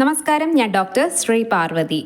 നമസ്കാരം, ഞാൻ ഡോക്ടർ ശ്രീ പാർവതി.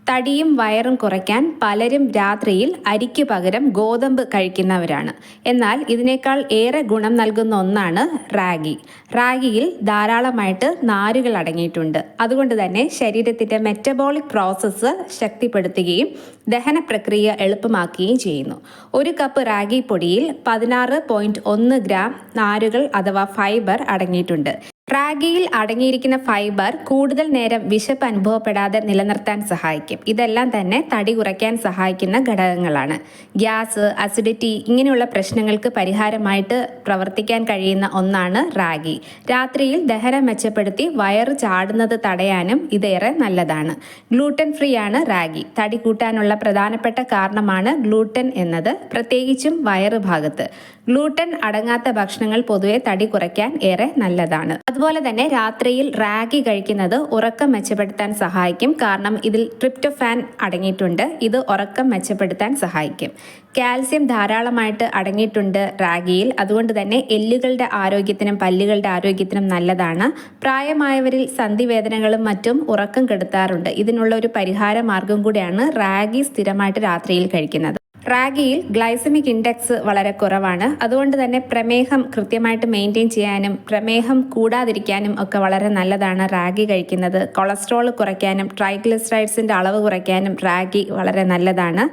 തടിയും വയറും കുറയ്ക്കാൻ പലരും രാത്രിയിൽ അരിക്ക് പകരം ഗോതമ്പ് കഴിക്കുന്നവരാണ്. എന്നാൽ ഇതിനേക്കാൾ ഏറെ ഗുണം നൽകുന്ന ഒന്നാണ് റാഗി. റാഗിയിൽ ധാരാളമായിട്ട് നാരുകൾ അടങ്ങിയിട്ടുണ്ട്. അതുകൊണ്ട് തന്നെ ശരീരത്തിൻ്റെ മെറ്റബോളിക് പ്രോസസ്സ് ശക്തിപ്പെടുത്തുകയും ദഹന പ്രക്രിയ എളുപ്പമാക്കുകയും ചെയ്യുന്നു. ഒരു കപ്പ് റാഗി പൊടിയിൽ 16.1 ഗ്രാം നാരുകൾ അഥവാ ഫൈബർ അടങ്ങിയിട്ടുണ്ട്. റാഗിയിൽ അടങ്ങിയിരിക്കുന്ന ഫൈബർ കൂടുതൽ നേരം വിശപ്പ് അനുഭവപ്പെടാതെ നിലനിർത്താൻ സഹായിക്കും. ഇതെല്ലാം തന്നെ തടി കുറയ്ക്കാൻ സഹായിക്കുന്ന ഘടകങ്ങളാണ്. ഗ്യാസ്, അസിഡിറ്റി ഇങ്ങനെയുള്ള പ്രശ്നങ്ങൾക്ക് പരിഹാരമായിട്ട് പ്രവർത്തിക്കാൻ കഴിയുന്ന ഒന്നാണ് റാഗി. രാത്രിയിൽ ദഹനം മെച്ചപ്പെടുത്തി വയറ് ചാടുന്നത് തടയാനും ഇതേറെ നല്ലതാണ്. ഗ്ലൂട്ടൻ ഫ്രീ ആണ് റാഗി. തടി കൂട്ടാനുള്ള പ്രധാനപ്പെട്ട കാരണമാണ് ഗ്ലൂട്ടൻ എന്നത്, പ്രത്യേകിച്ചും വയറ് ഭാഗത്ത്. ഗ്ലൂട്ടൻ അടങ്ങാത്ത ഭക്ഷണങ്ങൾ പൊതുവെ തടി കുറയ്ക്കാൻ ഏറെ നല്ലതാണ്. അതുപോലെ തന്നെ രാത്രിയിൽ റാഗി കഴിക്കുന്നത് ഉറക്കം മെച്ചപ്പെടുത്താൻ സഹായിക്കും. കാരണം ഇതിൽ ട്രിപ്റ്റോഫാൻ അടങ്ങിയിട്ടുണ്ട്. ഇത് ഉറക്കം മെച്ചപ്പെടുത്താൻ സഹായിക്കും. കാൽസ്യം ധാരാളമായിട്ട് അടങ്ങിയിട്ടുണ്ട് റാഗിയിൽ. അതുകൊണ്ട് തന്നെ എല്ലുകളുടെ ആരോഗ്യത്തിനും പല്ലുകളുടെ ആരോഗ്യത്തിനും നല്ലതാണ്. പ്രായമായവരിൽ സന്ധിവേദനകളും മറ്റും ഉറക്കം കെടുത്താറുണ്ട്. ഇതിനുള്ള ഒരു പരിഹാര മാർഗം കൂടിയാണ് റാഗി സ്ഥിരമായിട്ട് രാത്രിയിൽ കഴിക്കുന്നത്. റാഗിയിൽ ഗ്ലൈസമിക് ഇൻഡെക്സ് വളരെ കുറവാണ്. അതുകൊണ്ട് തന്നെ പ്രമേഹം കൃത്യമായിട്ട് മെയിൻറ്റെയിൻ ചെയ്യാനും പ്രമേഹം കൂടാതിരിക്കാനും ഒക്കെ വളരെ നല്ലതാണ് റാഗി കഴിക്കുന്നത്. കൊളസ്ട്രോൾ കുറയ്ക്കാനും ട്രൈഗ്ലിസറൈഡ്സിൻ്റെ അളവ് കുറയ്ക്കാനും റാഗി വളരെ നല്ലതാണ്.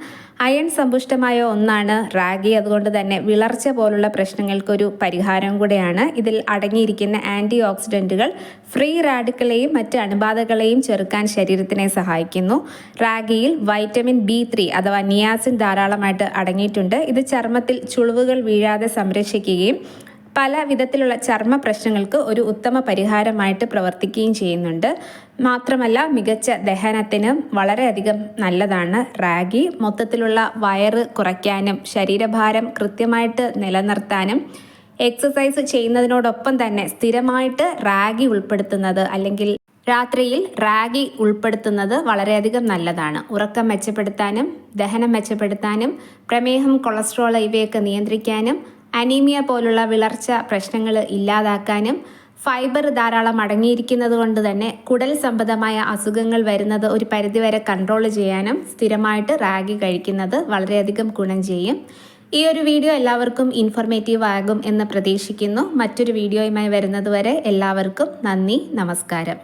അയൺ സമ്പുഷ്ടമായ ഒന്നാണ് റാഗി. അതുകൊണ്ട് തന്നെ വിളർച്ച പോലുള്ള പ്രശ്നങ്ങൾക്കൊരു പരിഹാരം കൂടെയാണ്. ഇതിൽ അടങ്ങിയിരിക്കുന്ന ആൻറ്റി ഓക്സിഡൻറ്റുകൾ ഫ്രീ റാഡിക്കലെയും മറ്റ് അണുബാധകളെയും ചെറുക്കാൻ ശരീരത്തിനെ സഹായിക്കുന്നു. റാഗിയിൽ വൈറ്റമിൻ B3 അഥവാ നിയാസിൻ ധാരാളമായിട്ട് അടങ്ങിയിട്ടുണ്ട്. ഇത് ചർമ്മത്തിൽ ചുളിവുകൾ വീഴാതെ സംരക്ഷിക്കുകയും പല വിധത്തിലുള്ള ചർമ്മ പ്രശ്നങ്ങൾക്ക് ഒരു ഉത്തമ പരിഹാരമായിട്ട് പ്രവർത്തിക്കുകയും ചെയ്യുന്നുണ്ട്. മാത്രമല്ല മികച്ച ദഹനത്തിന് വളരെയധികം നല്ലതാണ് റാഗി. മൊത്തത്തിലുള്ള വയറ് കുറയ്ക്കാനും ശരീരഭാരം കൃത്യമായിട്ട് നിലനിർത്താനും എക്സസൈസ് ചെയ്യുന്നതിനോടൊപ്പം തന്നെ സ്ഥിരമായിട്ട് റാഗി ഉൾപ്പെടുത്തുന്നത് അല്ലെങ്കിൽ രാത്രിയിൽ റാഗി ഉൾപ്പെടുത്തുന്നത് വളരെയധികം നല്ലതാണ്. ഉറക്കം മെച്ചപ്പെടുത്താനും ദഹനം മെച്ചപ്പെടുത്താനും പ്രമേഹം, കൊളസ്ട്രോൾ ഇവയൊക്കെ നിയന്ത്രിക്കാനും അനീമിയ പോലുള്ള വിളർച്ച പ്രശ്നങ്ങൾ ഇല്ലാതാക്കാനും ഫൈബർ ധാരാളം അടങ്ങിയിരിക്കുന്നത് കൊണ്ട് തന്നെ കുടൽ സംബന്ധമായ അസുഖങ്ങൾ വരുന്നത് ഒരു പരിധിവരെ കൺട്രോൾ ചെയ്യാനും സ്ഥിരമായിട്ട് റാഗി കഴിക്കുന്നത് വളരെയധികം ഗുണം ചെയ്യും. ഈ ഒരു വീഡിയോ എല്ലാവർക്കും ഇൻഫോർമേറ്റീവ് ആകും എന്ന് പ്രതീക്ഷിക്കുന്നു. മറ്റൊരു വീഡിയോയുമായി വരുന്നതുവരെ എല്ലാവർക്കും നന്ദി, നമസ്കാരം.